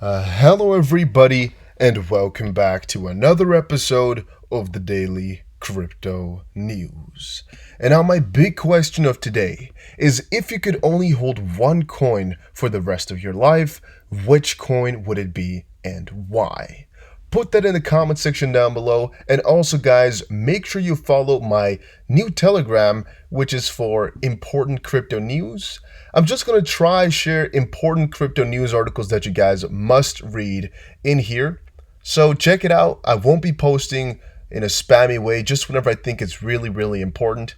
Hello, everybody, and welcome back to another episode of the Daily Crypto News. And now, my big question of today is if you could only hold one coin for the rest of your life, which coin would it be and why? Put that in the comment section down below. And also, guys, make sure you follow my new Telegram, which is for important crypto news. I'm just going to try share important crypto news articles that you guys must read in here. So check it out. I won't be posting in a spammy way, just whenever I think it's really, really important.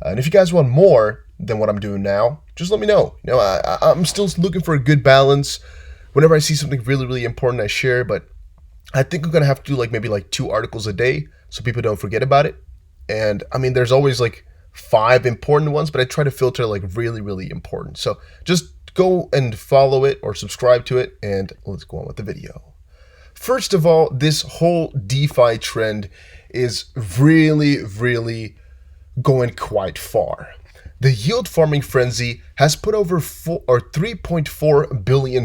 And if you guys want more than what I'm doing now, just let me know. I'm still looking for a good balance. Whenever I see something really, really important, I share, but I think I'm going to have to do maybe 2 articles a day so people don't forget about it. And I mean, there's always 5 important ones, but I try to filter really, really important. So just go and follow it or subscribe to it, and let's go on with the video. First of all, this whole DeFi trend is really, really going quite far. The yield farming frenzy has put over $3.4 billion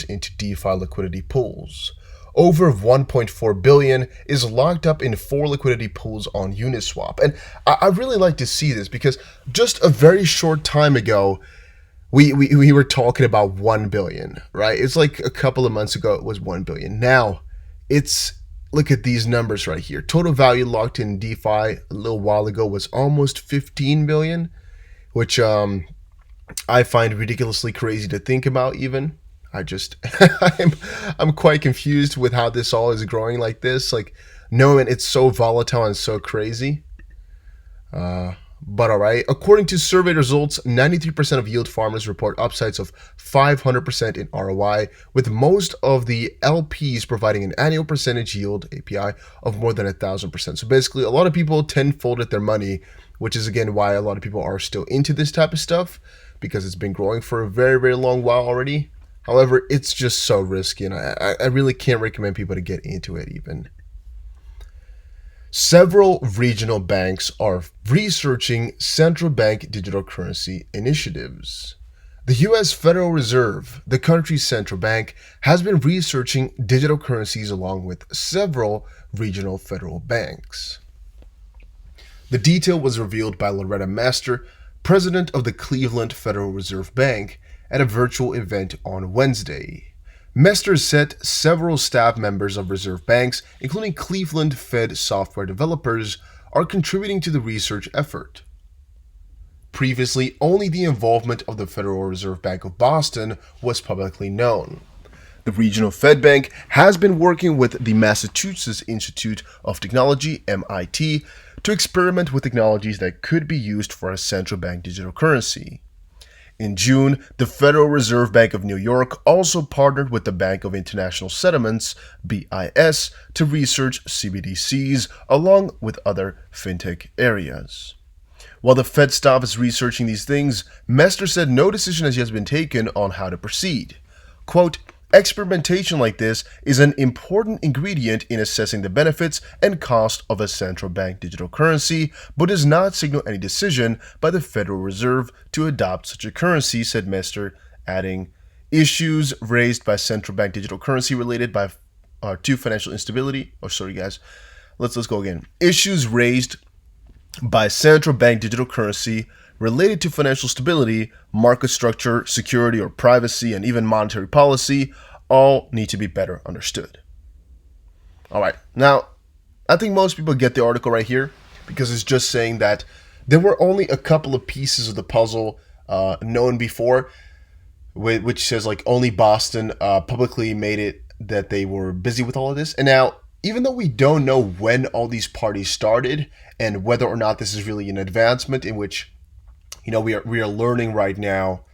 into DeFi liquidity pools. Over 1.4 billion is locked up in 4 liquidity pools on Uniswap. And I really like to see this because just a very short time ago, we were talking about 1 billion, right? It's a couple of months ago, it was 1 billion. Now, look at these numbers right here. Total value locked in DeFi a little while ago was almost 15 billion, which I find ridiculously crazy to think about even. I'm quite confused with how this all is growing like this, knowing it's so volatile and so crazy. But all right, according to survey results, 93% of yield farmers report upsides of 500% in ROI, with most of the LPs providing an annual percentage yield API of more than 1,000%. So basically, a lot of people tenfolded their money, which is again why a lot of people are still into this type of stuff, because it's been growing for a very, very long while already. However, it's just so risky, and I really can't recommend people to get into it even. Several regional banks are researching central bank digital currency initiatives. The U.S. Federal Reserve, the country's central bank, has been researching digital currencies along with several regional federal banks. The detail was revealed by Loretta Master, president of the Cleveland Federal Reserve Bank, at a virtual event on Wednesday. Mester said several staff members of reserve banks, including Cleveland Fed software developers, are contributing to the research effort. Previously, only the involvement of the Federal Reserve Bank of Boston was publicly known. The regional Fed bank has been working with the Massachusetts Institute of Technology, MIT, to experiment with technologies that could be used for a central bank digital currency. In June, the Federal Reserve Bank of New York also partnered with the Bank of International Settlements, BIS, to research CBDCs along with other fintech areas. While the Fed staff is researching these things, Mester said no decision has yet been taken on how to proceed. Quote, experimentation like this is an important ingredient in assessing the benefits and cost of a central bank digital currency, but does not signal any decision by the Federal Reserve to adopt such a currency, said Mester, adding, issues raised by central bank digital currency related to financial instability. Let's go again. Issues raised by central bank digital currency related to financial stability, market structure, security or privacy, and even monetary policy all need to be better understood. All right, now, I think most people get the article right here because it's just saying that there were only a couple of pieces of the puzzle known before, which says only Boston publicly made it that they were busy with all of this. And now, even though we don't know when all these parties started and whether or not this is really an advancement in which we are learning right now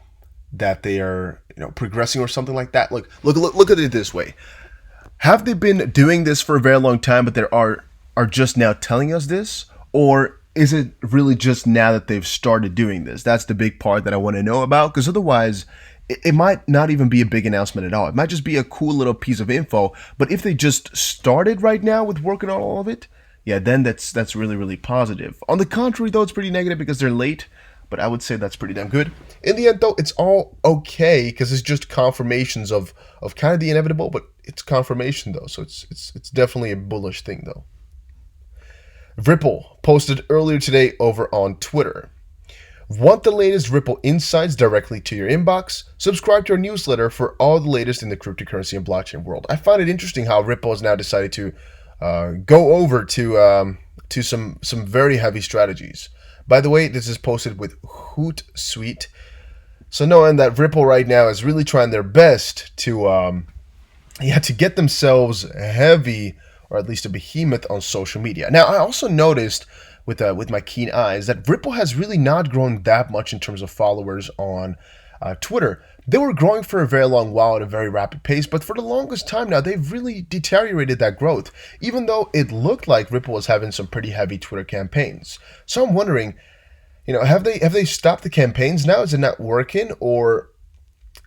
that they are progressing or something like that. Look at it this way: have they been doing this for a very long time, but they are just now telling us this, or is it really just now that they've started doing this? That's the big part that I want to know about, because otherwise, it might not even be a big announcement at all. It might just be a cool little piece of info. But if they just started right now with working on all of it, yeah, then that's really, really positive. On the contrary, though, it's pretty negative because they're late. but I would say that's pretty damn good. In the end, though, it's all okay because it's just confirmations of kind of the inevitable, but it's confirmation though, so it's definitely a bullish thing though. Ripple posted earlier today over on Twitter. Want the latest Ripple insights directly to your inbox? Subscribe to our newsletter for all the latest in the cryptocurrency and blockchain world. I find it interesting how Ripple has now decided to go over to some very heavy strategies. By the way, this is posted with Hootsuite. So knowing that Ripple right now is really trying their best to get themselves heavy, or at least a behemoth on social media. Now, I also noticed with my keen eyes that Ripple has really not grown that much in terms of followers on Twitter. They were growing for a very long while at a very rapid pace, but for the longest time now, they've really deteriorated that growth, even though it looked like Ripple was having some pretty heavy Twitter campaigns. So I'm wondering, have they stopped the campaigns now? Is it not working, or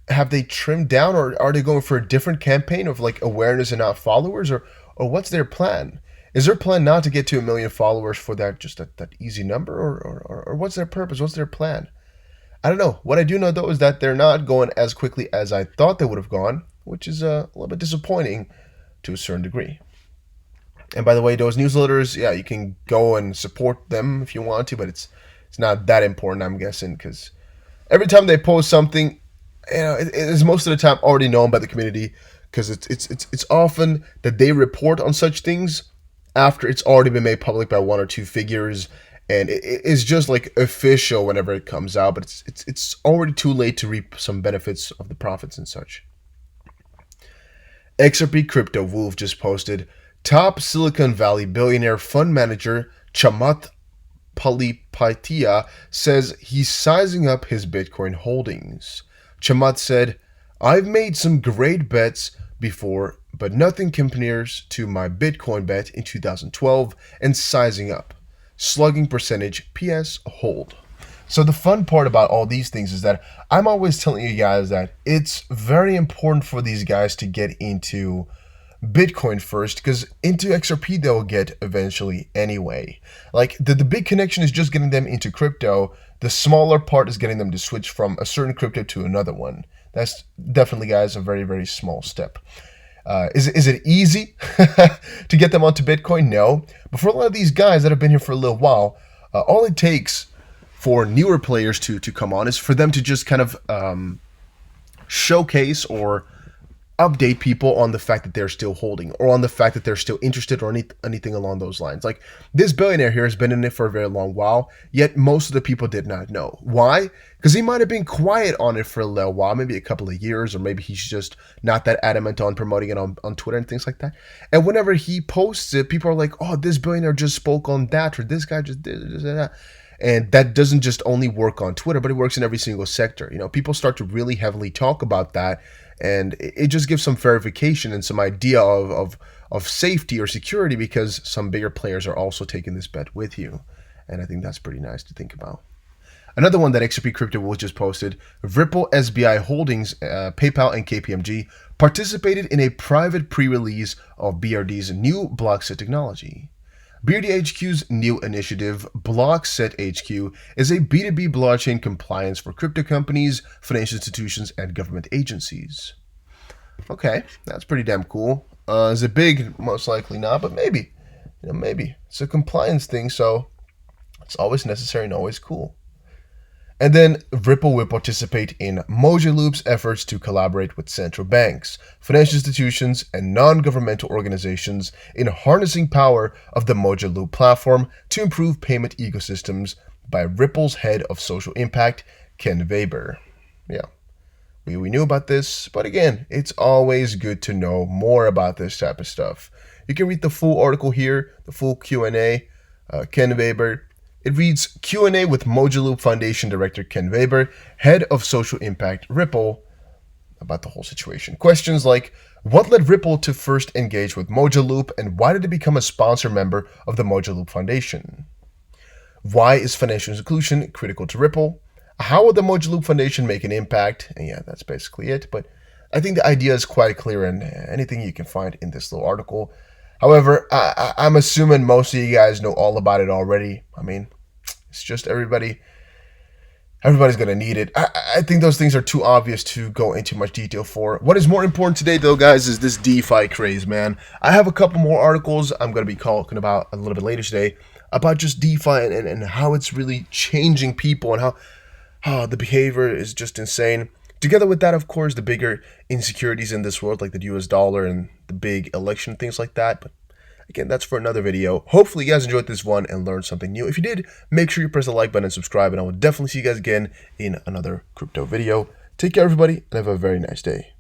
have they trimmed down, or are they going for a different campaign of like awareness and not followers, or what's their plan? Is their plan not to get to 1 million followers for that easy number, or what's their purpose? What's their plan? I don't know. What I do know though is that they're not going as quickly as I thought they would have gone, which is a little bit disappointing to a certain degree. And by the way, those newsletters, yeah, you can go and support them if you want to, but it's not that important, I'm guessing, because every time they post something, it is most of the time already known by the community, because it's often that they report on such things after it's already been made public by one or two figures, and it's just like official whenever it comes out, but it's already too late to reap some benefits of the profits and such. XRP Crypto Wolf just posted, top Silicon Valley billionaire fund manager Chamath Palihapitiya says he's sizing up his Bitcoin holdings. Chamath said, I've made some great bets before, but nothing compares to my Bitcoin bet in 2012 and sizing up. Slugging percentage, PS, hold. So the fun part about all these things is that I'm always telling you guys that it's very important for these guys to get into Bitcoin first, because into XRP they'll get eventually anyway. Like the big connection is just getting them into crypto. The smaller part is getting them to switch from a certain crypto to another one. That's definitely, guys, a very, very small step. Is it easy to get them onto Bitcoin? No. But for a lot of these guys that have been here for a little while, all it takes for newer players to come on is for them to just kind of showcase or update people on the fact that they're still holding, or on the fact that they're still interested, or anything along those lines. Like this billionaire here has been in it for a very long while, yet most of the people did not know. Why? Because he might have been quiet on it for a little while, maybe a couple of years, or maybe he's just not that adamant on promoting it on Twitter and things like that. And whenever he posts it, people are like, oh, this billionaire just spoke on that, or this guy just did this and that. And that doesn't just only work on Twitter, but it works in every single sector. People start to really heavily talk about that, and it just gives some verification and some idea of safety or security, because some bigger players are also taking this bet with you. And I think that's pretty nice to think about. Another one that XRP Crypto Wolf just posted, Ripple SBI Holdings, PayPal, and KPMG participated in a private pre-release of BRD's new Blockset technology. BRD HQ's new initiative, Blockset HQ, is a B2B blockchain compliance for crypto companies, financial institutions, and government agencies. Okay, that's pretty damn cool. Is it big? Most likely not, but maybe. Maybe. It's a compliance thing, so it's always necessary and always cool. And then Ripple will participate in Mojo Loop's efforts to collaborate with central banks, financial institutions, and non-governmental organizations in harnessing power of the Mojo Loop platform to improve payment ecosystems, by Ripple's head of social impact, Ken Weber. Yeah, we knew about this, but again, it's always good to know more about this type of stuff. You can read the full article here, the full Q&A, Ken Weber. It reads, Q&A with Mojo Loop Foundation Director Ken Weber, Head of Social Impact Ripple, about the whole situation. Questions like, what led Ripple to first engage with Mojo Loop, and why did it become a sponsor member of the Mojo Loop Foundation? Why is financial inclusion critical to Ripple? How will the Mojo Loop Foundation make an impact? And yeah, that's basically it. But I think the idea is quite clear in anything you can find in this little article. However, I'm assuming most of you guys know all about it already. I mean, it's just everybody Everybody's going to need it. I think those things are too obvious to go into much detail for. What is more important today, though, guys, is this DeFi craze, man. I have a couple more articles I'm going to be talking about a little bit later today about just DeFi and how it's really changing people and how the behavior is just insane. Together with that, of course, the bigger insecurities in this world, like the US dollar and the big election, things like that. But again, that's for another video. Hopefully you guys enjoyed this one and learned something new. If you did, make sure you press the like button and subscribe, and I will definitely see you guys again in another crypto video. Take care, everybody, and have a very nice day.